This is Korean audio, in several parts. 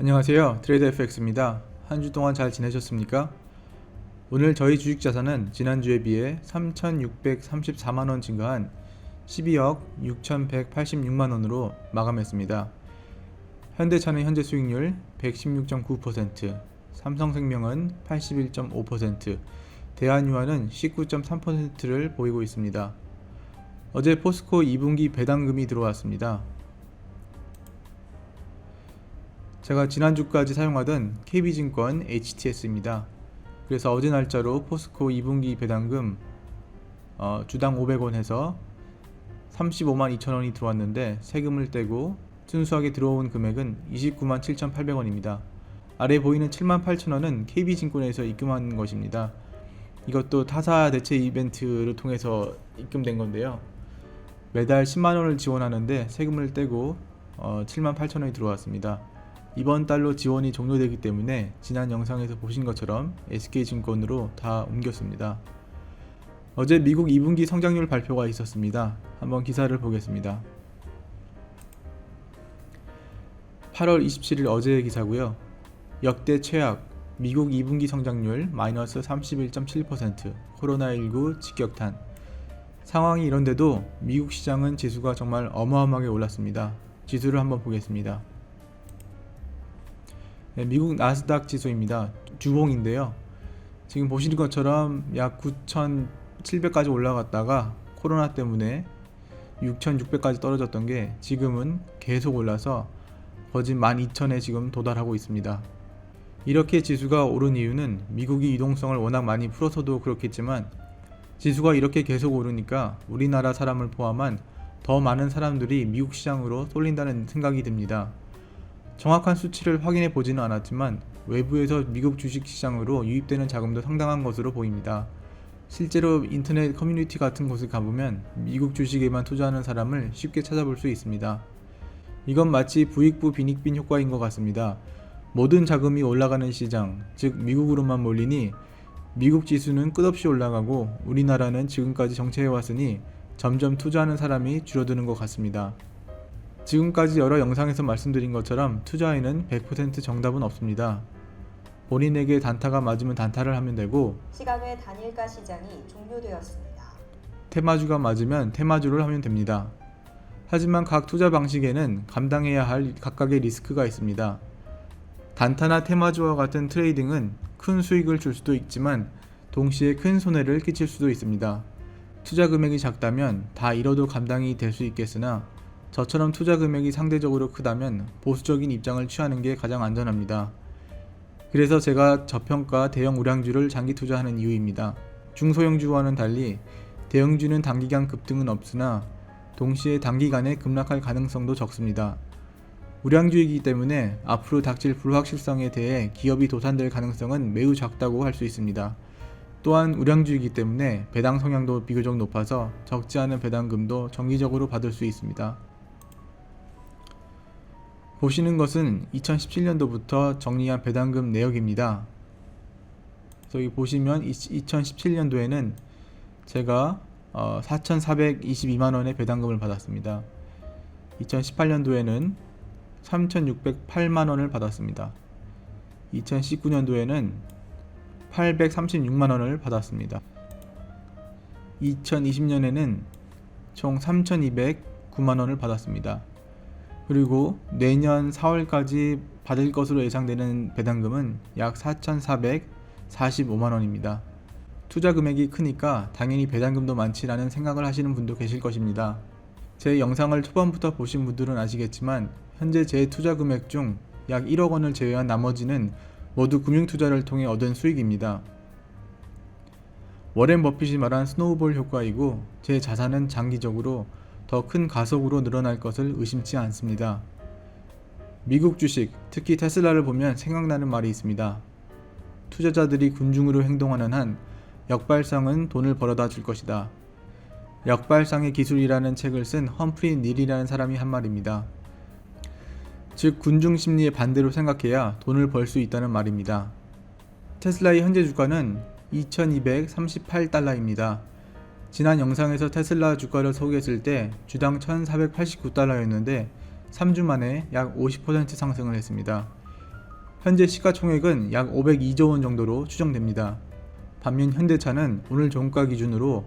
안녕하세요. 트레이더 FX입니다. 한 주 동안 잘 지내셨습니까? 오늘 저희 주식 자산은 지난주에 비해 3,634만원 증가한 12억 6,186만원으로 마감했습니다. 현대차는 현재 수익률 116.9%, 삼성생명은 81.5%, 대한유한은 19.3%를 보이고 있습니다. 어제 포스코 2분기 배당금이 들어왔습니다. 제가 지난주까지 사용하던 KB증권 HTS입니다. 그래서 어제 날짜로 포스코 2분기 배당금 주당 500원 해서 35만 2천원이 들어왔는데 세금을 떼고 순수하게 들어온 금액은 29만 7,800원입니다. 아래 보이는 7만 8천원은 KB증권에서 입금한 것입니다. 이것도 타사 대체 이벤트를 통해서 입금된 건데요. 매달 10만원을 지원하는데 세금을 떼고 7만 8천원이 들어왔습니다. 이번 달로 지원이 종료되기 때문에 지난 영상에서 보신 것처럼 SK증권으로 다 옮겼습니다. 어제 미국 2분기 성장률 발표가 있었습니다. 한번 기사를 보겠습니다. 8월 27일 어제의 기사고요. 역대 최악 미국 2분기 성장률 마이너스 31.7%, 코로나19 직격탄. 상황이 이런데도 미국 시장은 지수가 정말 어마어마하게 올랐습니다. 지수를 한번 보겠습니다. 미국 나스닥 지수입니다. 주봉인데요. 지금 보시는 것처럼 약 9,700까지 올라갔다가 코로나 때문에 6,600까지 떨어졌던 게 지금은 계속 올라서 거진 12,000에 지금 도달하고 있습니다. 이렇게 지수가 오른 이유는 미국이 유동성을 워낙 많이 풀어서도 그렇겠지만 지수가 이렇게 계속 오르니까 우리나라 사람을 포함한 더 많은 사람들이 미국 시장으로 쏠린다는 생각이 듭니다. 정확한 수치를 확인해 보지는 않았지만 외부에서 미국 주식시장으로 유입되는 자금도 상당한 것으로 보입니다. 실제로 인터넷 커뮤니티 같은 곳에 가보면 미국 주식에만 투자하는 사람을 쉽게 찾아볼 수 있습니다. 이건 마치 부익부 빈익빈 효과인 것 같습니다. 모든 자금이 올라가는 시장, 즉 미국으로만 몰리니 미국 지수는 끝없이 올라가고 우리나라는 지금까지 정체해왔으니 점점 투자하는 사람이 줄어드는 것 같습니다. 지금까지 여러 영상에서 말씀드린 것처럼 투자에는 100% 정답은 없습니다. 본인에게 단타가 맞으면 단타를 하면 되고 시간외 단일가 시장이 종료되었습니다. 테마주가 맞으면 테마주를 하면 됩니다. 하지만 각 투자 방식에는 감당해야 할 각각의 리스크가 있습니다. 단타나 테마주와 같은 트레이딩은 큰 수익을 줄 수도 있지만 동시에 큰 손해를 끼칠 수도 있습니다. 투자 금액이 작다면 다 잃어도 감당이 될 수 있겠으나 저처럼 투자 금액이 상대적으로 크다면 보수적인 입장을 취하는 게 가장 안전합니다. 그래서 제가 저평가 대형 우량주를 장기 투자하는 이유입니다. 중소형주와는 달리 대형주는 단기간 급등은 없으나 동시에 단기간에 급락할 가능성도 적습니다. 우량주이기 때문에 앞으로 닥칠 불확실성에 대해 기업이 도산될 가능성은 매우 작다고 할 수 있습니다. 또한 우량주이기 때문에 배당 성향도 비교적 높아서 적지 않은 배당금도 정기적으로 받을 수 있습니다. 보시는 것은 2017년도부터 정리한 배당금 내역입니다. 여기 보시면 2017년도에는 제가 4,422만원의 배당금을 받았습니다. 2018년도에는 3,608만원을 받았습니다. 2019년도에는 836만원을 받았습니다. 2020년에는 총 3,209만원을 받았습니다. 그리고 내년 4월까지 받을 것으로 예상되는 배당금은 약 4,445만원입니다. 투자 금액이 크니까 당연히 배당금도 많지라는 생각을 하시는 분도 계실 것입니다. 제 영상을 초반부터 보신 분들은 아시겠지만 현재 제 투자 금액 중 약 1억 원을 제외한 나머지는 모두 금융투자를 통해 얻은 수익입니다. 워렌 버핏이 말한 스노우볼 효과이고 제 자산은 장기적으로 더 큰 가속으로 늘어날 것을 의심치 않습니다. 미국 주식, 특히 테슬라를 보면 생각나는 말이 있습니다. 투자자들이 군중으로 행동하는 한 역발상은 돈을 벌어다 줄 것이다. 역발상의 기술이라는 책을 쓴 험프리 닐이라는 사람이 한 말입니다. 즉 군중 심리의 반대로 생각해야 돈을 벌 수 있다는 말입니다. 테슬라의 현재 주가는 2238달러입니다. 지난 영상에서 테슬라 주가를 소개했을 때 주당 1489달러였는데 3주 만에 약 50% 상승을 했습니다. 현재 시가총액은 약 502조 원 정도로 추정됩니다. 반면 현대차는 오늘 종가 기준으로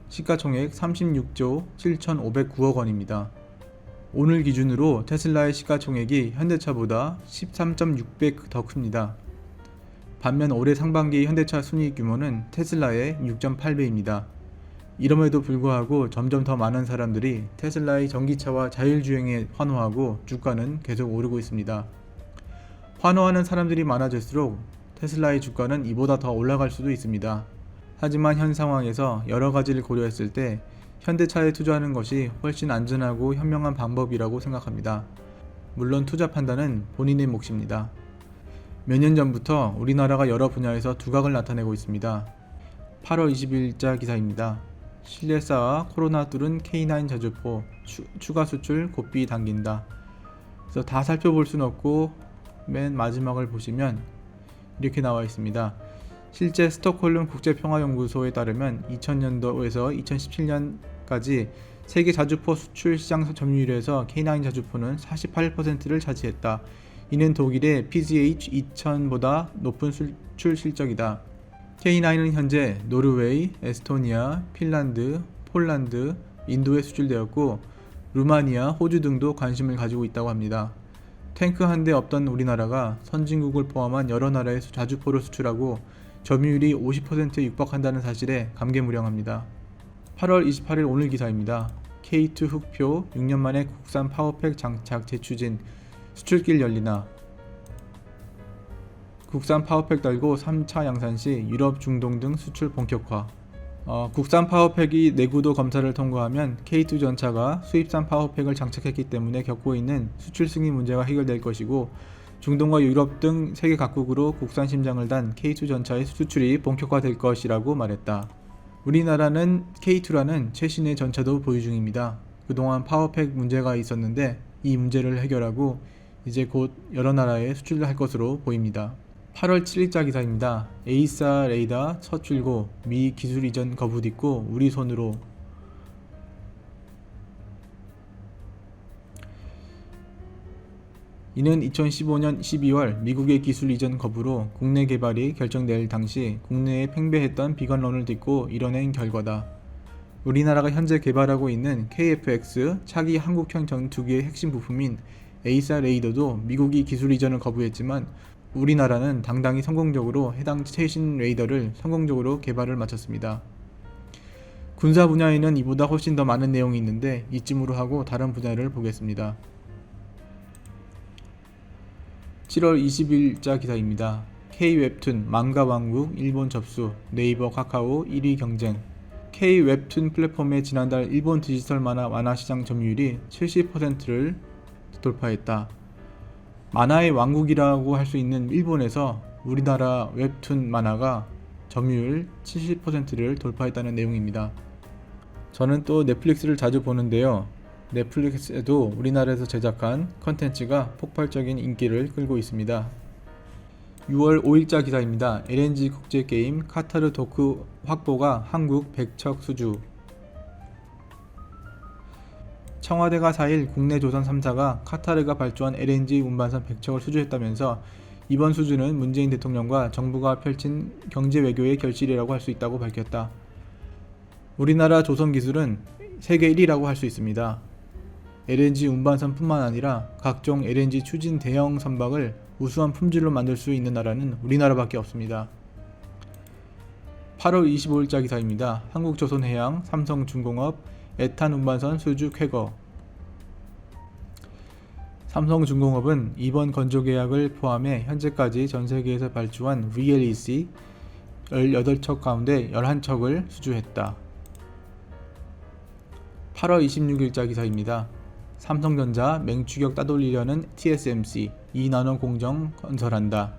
시가총액 36조 7,509억 원입니다. 오늘 기준으로 테슬라의 시가총액이 현대차보다 13.6배 더 큽니다. 반면 올해 상반기 현대차 순이익 규모는 테슬라의 6.8배입니다. 이럼에도 불구하고 점점 더 많은 사람들이 테슬라의 전기차와 자율주행에 환호하고 주가는 계속 오르고 있습니다. 환호하는 사람들이 많아질수록 테슬라의 주가는 이보다 더 올라갈 수도 있습니다. 하지만 현 상황에서 여러 가지를 고려했을 때 현대차에 투자하는 것이 훨씬 안전하고 현명한 방법이라고 생각합니다. 물론 투자 판단은 본인의 몫입니다. 몇 년 전부터 우리나라가 여러 분야에서 두각을 나타내고 있습니다. 8월 20일자 기사입니다. 실내사와 코로나 뚫은 K9 자주포 추가 수출 고삐 당긴다. 그래서 다 살펴볼 수는 없고 맨 마지막을 보시면 이렇게 나와 있습니다. 실제 스톡홀름 국제평화연구소에 따르면 2000년도에서 2017년까지 세계 자주포 수출 시장 점유율에서 K9 자주포는 48%를 차지했다. 이는 독일의 PZH2000보다 높은 수출 실적이다. K9은 현재 노르웨이, 에스토니아, 핀란드, 폴란드, 인도에 수출되었고 루마니아, 호주 등도 관심을 가지고 있다고 합니다. 탱크 한 대 없던 우리나라가 선진국을 포함한 여러 나라에 자주포를 수출하고 점유율이 50%에 육박한다는 사실에 감개무량합니다. 8월 28일 오늘 기사입니다. K2 흑표 6년 만에 국산 파워팩 장착 재추진 수출길 열리나. 국산 파워팩 달고 3차 양산 시 유럽, 중동 등 수출 본격화. 국산 파워팩이 내구도 검사를 통과하면 K2 전차가 수입산 파워팩을 장착했기 때문에 겪고 있는 수출 승인 문제가 해결될 것이고 중동과 유럽 등 세계 각국으로 국산 심장을 단 K2 전차의 수출이 본격화될 것이라고 말했다. 우리나라는 K2라는 최신의 전차도 보유 중입니다. 그동안 파워팩 문제가 있었는데 이 문제를 해결하고 이제 곧 여러 나라에 수출을 할 것으로 보입니다. 8월 7일자 기사입니다. 에이사 레이더 첫 출고, 미 기술 이전 거부 딛고 우리 손으로. 이는 2015년 12월 미국의 기술 이전 거부로 국내 개발이 결정될 당시 국내에 팽배했던 비관론을 딛고 이뤄낸 결과다. 우리나라가 현재 개발하고 있는 KF-X 차기 한국형 전투기의 핵심 부품인 에이사 레이더도 미국이 기술 이전을 거부했지만 우리나라는 당당히 성공적으로 해당 최신 레이더를 성공적으로 개발을 마쳤습니다. 군사 분야에는 이보다 훨씬 더 많은 내용이 있는데 이쯤으로 하고 다른 분야를 보겠습니다. 7월 20일자 기사입니다. K-웹툰 망가 왕국 일본 접수, 네이버 카카오 1위 경쟁. K-웹툰 플랫폼의 지난달 일본 디지털 만화 시장 점유율이 70%를 돌파했다. 만화의 왕국이라고 할 수 있는 일본에서 우리나라 웹툰 만화가 점유율 70%를 돌파했다는 내용입니다. 저는 또 넷플릭스를 자주 보는데요. 넷플릭스에도 우리나라에서 제작한 컨텐츠가 폭발적인 인기를 끌고 있습니다. 6월 5일자 기사입니다. LNG 국제게임 카타르 도크 확보가 한국 100척 수주. 청와대가 4일 국내 조선 3사가 카타르가 발주한 LNG 운반선 100척을 수주했다면서 이번 수주는 문재인 대통령과 정부가 펼친 경제 외교의 결실이라고 할 수 있다고 밝혔다. 우리나라 조선 기술은 세계 1위라고 할 수 있습니다. LNG 운반선뿐만 아니라 각종 LNG 추진 대형 선박을 우수한 품질로 만들 수 있는 나라는 우리나라밖에 없습니다. 8월 25일자 기사입니다. 한국조선해양, 삼성중공업 에탄 운반선 수주 쾌거. 삼성중공업은 이번 건조 계약을 포함해 현재까지 전 세계에서 발주한 VLEC 18척 가운데 11척을 수주했다. 8월 26일자 기사입니다. 삼성전자 맹추격 따돌리려는 TSMC 2나노 공정 건설한다.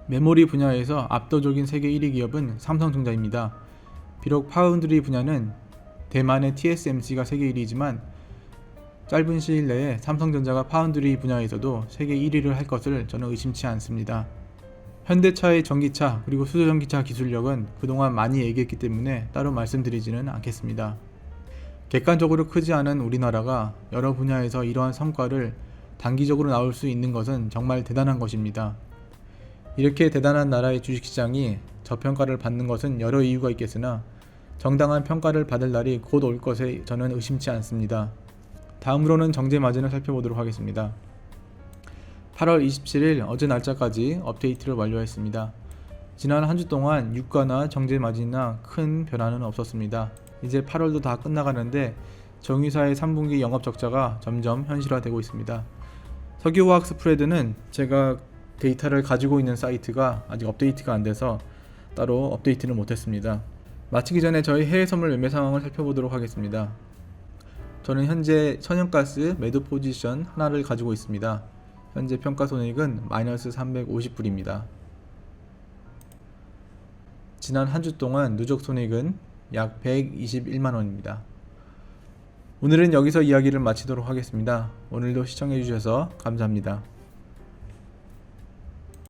메모리 분야에서 압도적인 세계 1위 기업은 삼성전자입니다. 비록 파운드리 분야는 대만의 TSMC가 세계 1위지만 짧은 시일 내에 삼성전자가 파운드리 분야에서도 세계 1위를 할 것을 저는 의심치 않습니다. 현대차의 전기차 그리고 수소전기차 기술력은 그동안 많이 얘기했기 때문에 따로 말씀드리지는 않겠습니다. 객관적으로 크지 않은 우리나라가 여러 분야에서 이러한 성과를 단기적으로 나올 수 있는 것은 정말 대단한 것입니다. 이렇게 대단한 나라의 주식시장이 저평가를 받는 것은 여러 이유가 있겠으나 정당한 평가를 받을 날이 곧 올 것에 저는 의심치 않습니다. 다음으로는 정제 마진을 살펴보도록 하겠습니다. 8월 27일 어제 날짜까지 업데이트를 완료했습니다. 지난 한 주 동안 유가나 정제 마진이나 큰 변화는 없었습니다. 이제 8월도 다 끝나가는데 정유사의 3분기 영업 적자가 점점 현실화되고 있습니다. 석유화학 스프레드는 제가 데이터를 가지고 있는 사이트가 아직 업데이트가 안 돼서 따로 업데이트를 못했습니다. 마치기 전에 저희 해외 선물 매매 상황을 살펴보도록 하겠습니다. 저는 현재 천연가스 매도 포지션 하나를 가지고 있습니다. 현재 평가 손익은 마이너스 350불입니다. 지난 한 주 동안 누적 손익은 약 121만원입니다. 오늘은 여기서 이야기를 마치도록 하겠습니다. 오늘도 시청해 주셔서 감사합니다.